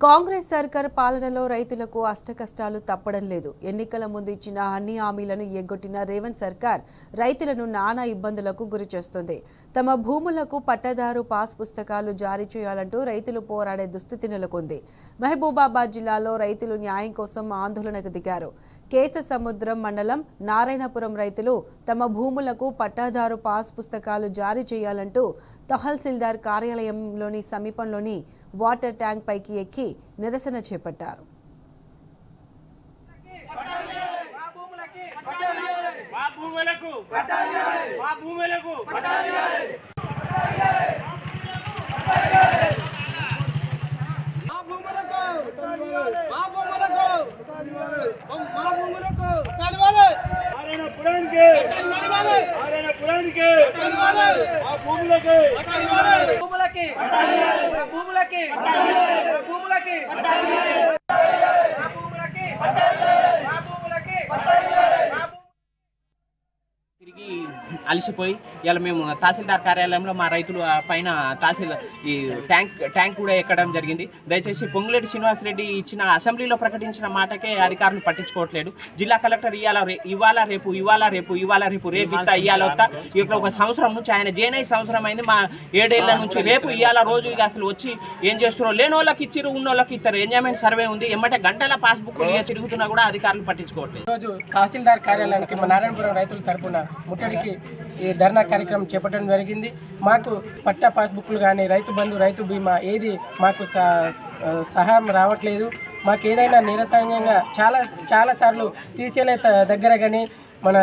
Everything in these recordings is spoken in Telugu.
కాంగ్రెస్ సర్కార్ పాలనలో రైతులకు అష్టకష్టాలు తప్పడం లేదు. ఎన్నికల ముందు ఇచ్చిన అన్ని హామీలను ఎగ్గొట్టిన రేవంత్ సర్కార్ రైతులను నానా ఇబ్బందులకు గురిచేస్తుంది. తమ భూములకు పట్టాదారు పాస్ పుస్తకాలు జారీ చేయాలంటూ రైతులు పోరాడే దుస్థితి నెలకొంది. మహబూబాబాద్ జిల్లాలో రైతులు న్యాయం కోసం ఆందోళనకు దిగారు. కేశసముద్రం మండలం నారాయణపురం రైతులు తమ భూములకు పట్టాదారు పాస్ పుస్తకాలు జారీ చేయాలంటూ తహసీల్దార్ కార్యాలయంలోని సమీపంలోని వాటర్ ట్యాంక్ పైకి ఎక్కి నిరసన చేపట్టారు. తిరిగి అలసిపోయి ఇలా మేము తహసీల్దార్ కార్యాలయంలో మా రైతులు పైన ఈ ట్యాంక్ కూడా ఎక్కడం జరిగింది. దయచేసి పొంగులేటి శ్రీనివాసరెడ్డి ఇచ్చిన అసెంబ్లీలో ప్రకటించిన మాటకే అధికారులు పట్టించుకోవట్లేదు. జిల్లా కలెక్టర్ ఇవాళ రేపు ఇవాళ వస్తా ఇక్కడ ఒక సంవత్సరం నుంచి ఆయన జైన్ అయ్యి సంవత్సరం అయింది. మా 7 ఏళ్ల నుంచి రేపు ఇవాళ రోజు ఇక అసలు వచ్చి ఏం చేస్తున్నారో లేని వాళ్ళకి ఇచ్చిరు, ఉన్న వాళ్ళకి ఇస్తారు. ఎంజాయ్మెంట్ సర్వే ఉంది, ఎమ్మటే గంటల పాస్బుక్లు ఇక తిరుగుతున్నా కూడా అధికారులు పట్టించుకోవట్లేదు. ఈరోజు తహసీల్దార్ కార్యాలయానికి మా నారాయణపురం రైతుల తరఫున ముట్టడికి ఈ ధర్నా కార్యక్రమం చేపట్టడం జరిగింది. మాకు పట్టా పాస్బుక్లు కానీ రైతు బంధు రైతు బీమా ఏది మాకు సహాయం రావట్లేదు. మాకు ఏదైనా నిరసనంగా చాలాసార్లు సీసీఎల్ దగ్గర కానీ మన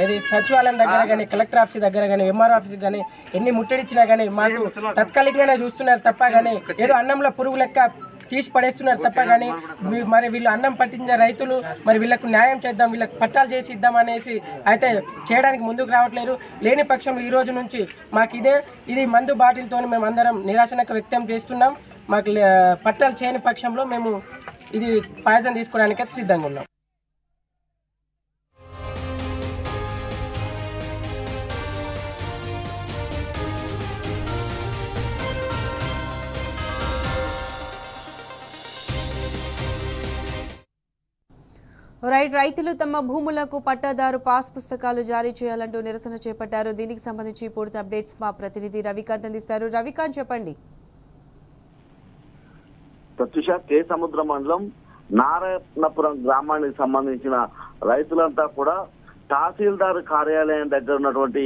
ఏది సచివాలయం దగ్గర కానీ కలెక్టర్ ఆఫీస్ దగ్గర కానీ ఎంఆర్ ఆఫీస్ కానీ ఎన్ని ముట్టడిచ్చినా కానీ మాకు తత్కాలికంగానే చూస్తున్నారు తప్ప కానీ ఏదో అన్నంలో పురుగు లెక్క తీసి పడేస్తున్నారు తప్ప కానీ మరి వీళ్ళు అన్నం పట్టించిన రైతులు మరి వీళ్ళకు న్యాయం చేద్దాం, వీళ్ళకి పట్టాలు చేసి ఇద్దాం అనేసి అయితే చేయడానికి ముందుకు రావట్లేదు. లేని పక్షంలో ఈ రోజు నుంచి మాకు ఇది మందు బాటిల్తో మేము అందరం నిరాశనకు వ్యక్తం చేస్తున్నాం. మాకు పట్టాలు చేయని పక్షంలో మేము ఇది పాయసం తీసుకోవడానికి సిద్ధంగా ఉన్నాం. రైతులు తమ భూములకు పట్టాదారు పాస్ పుస్తకాలు జారీ చేయాలంటూ నిరసన చేపట్టారు. దీనికి సంబంధించి పూర్తి అప్డేట్స్ మా ప్రతినిధి రవికాంత్ అందిస్తారు. రవికాంత్, చెప్పండి. ప్రత్యూష, కేసముద్ర మండలం నారాయణపురం గ్రామానికి సంబంధించిన రైతులంతా కూడా తహసీల్దార్ కార్యాలయం దగ్గర ఉన్నటువంటి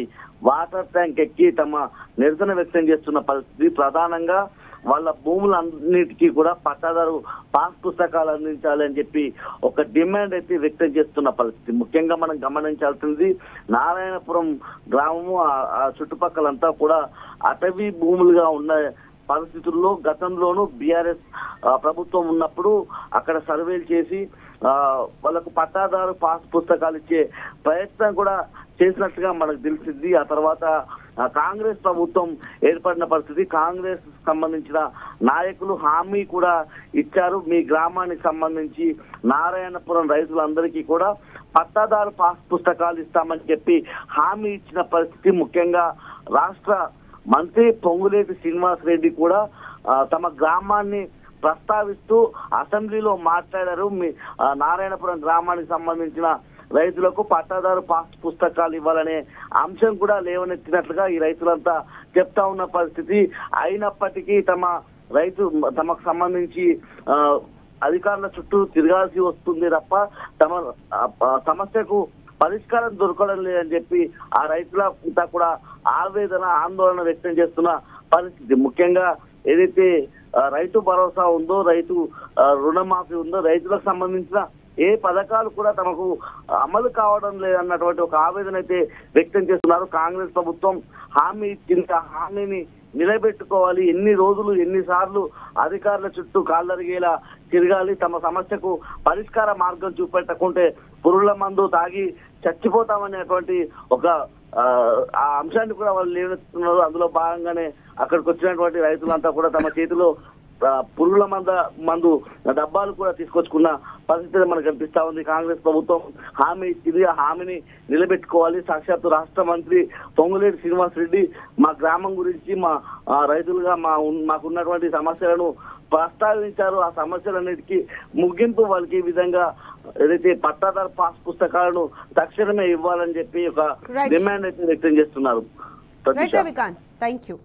వాటర్ ట్యాంక్ ఎక్కి తమ నిరసన వ్యక్తం చేస్తున్న పరిస్థితి. ప్రధానంగా వాళ్ళ భూములన్నిటికీ కూడా పట్టాదారు పాస్ పుస్తకాలు అందించాలని చెప్పి ఒక డిమాండ్ అయితే వ్యక్తం చేస్తున్న పరిస్థితి. ముఖ్యంగా మనం గమనించాల్సింది నారాయణపురం గ్రామము ఆ చుట్టుపక్కలంతా కూడా అటవీ భూములుగా ఉన్న పరిస్థితుల్లో గతంలోనూ బీఆర్ఎస్ ప్రభుత్వం ఉన్నప్పుడు అక్కడ సర్వేలు చేసి వాళ్ళకు పట్టాదారు పాస్ పుస్తకాలు ఇచ్చే ప్రయత్నం కూడా చేసినట్టుగా మనకు తెలిసింది. ఆ తర్వాత కాంగ్రెస్ ప్రభుత్వం ఏర్పడిన పరిస్థితి. కాంగ్రెస్ సంబంధించిన నాయకులు హామీ కూడా ఇచ్చారు. మీ గ్రామానికి సంబంధించి నారాయణపురం రైతులందరికీ కూడా పట్టాదారు పాస్ పుస్తకాలు ఇస్తామని చెప్పి హామీ ఇచ్చిన పరిస్థితి. ముఖ్యంగా రాష్ట్ర మంత్రి పొంగులేటి శ్రీనివాసరెడ్డి కూడా తమ గ్రామాన్ని ప్రస్తావిస్తూ అసెంబ్లీలో మాట్లాడారు. నారాయణపురం గ్రామానికి సంబంధించిన రైతులకు పట్టాదారు పాస్ పుస్తకాలు ఇవ్వాలనే అంశం కూడా లేవనెత్తినట్లుగా ఈ రైతులంతా చెప్తా ఉన్న పరిస్థితి. అయినప్పటికీ తమకు సంబంధించి అధికారుల చుట్టూ తిరగాల్సి వస్తుంది తప్ప తమ సమస్యకు పరిష్కారం దొరకడం లేదని చెప్పి ఆ రైతులంతా కూడా ఆందోళన వ్యక్తం చేస్తున్న పరిస్థితి. ముఖ్యంగా ఏదైతే రైతు భరోసా ఉందో, రైతు రుణమాఫీ ఉందో, రైతులకు సంబంధించిన ఏ పథకాలు కూడా తమకు అమలు కావడం లేదన్నటువంటి ఒక ఆవేదన అయితే వ్యక్తం చేస్తున్నారు. కాంగ్రెస్ ప్రభుత్వం హామీ ఇచ్చింది, ఆ హామీని నిలబెట్టుకోవాలి. ఎన్ని రోజులు ఎన్నిసార్లు అధికారుల చుట్టూ కాళ్ళరిగేలా తిరగాలి, తమ సమస్యకు పరిష్కార మార్గం చూపెట్టకుంటే పురుగుల మందు తాగి చచ్చిపోతామనేటువంటి ఒక ఆ అంశాన్ని కూడా వాళ్ళు లేవనెత్తున్నారు. అందులో భాగంగానే అక్కడికి వచ్చినటువంటి రైతులంతా కూడా తమ చేతిలో పురుగుల మందు డబ్బాలు కూడా తీసుకొచ్చుకున్న పరిస్థితి మనకు కనిపిస్తా ఉంది. కాంగ్రెస్ ప్రభుత్వం హామీ ఇచ్చింది, ఆ హామీని నిలబెట్టుకోవాలి. సాక్షాత్తు రాష్ట్ర మంత్రి పొంగులేటి శ్రీనివాసరెడ్డి మా గ్రామం గురించి, మా రైతులుగా మాకున్నటువంటి సమస్యలను ప్రస్తావించారు. ఆ సమస్యలన్నిటికీ ముగింపు వాళ్ళకి ఈ విధంగా ఏదైతే పట్టాదారు పాస్ పుస్తకాలను తక్షణమే ఇవ్వాలని చెప్పి ఒక Right. డిమాండ్ అయితే వ్యక్తం చేస్తున్నారు. Right Ravikanth, thank you.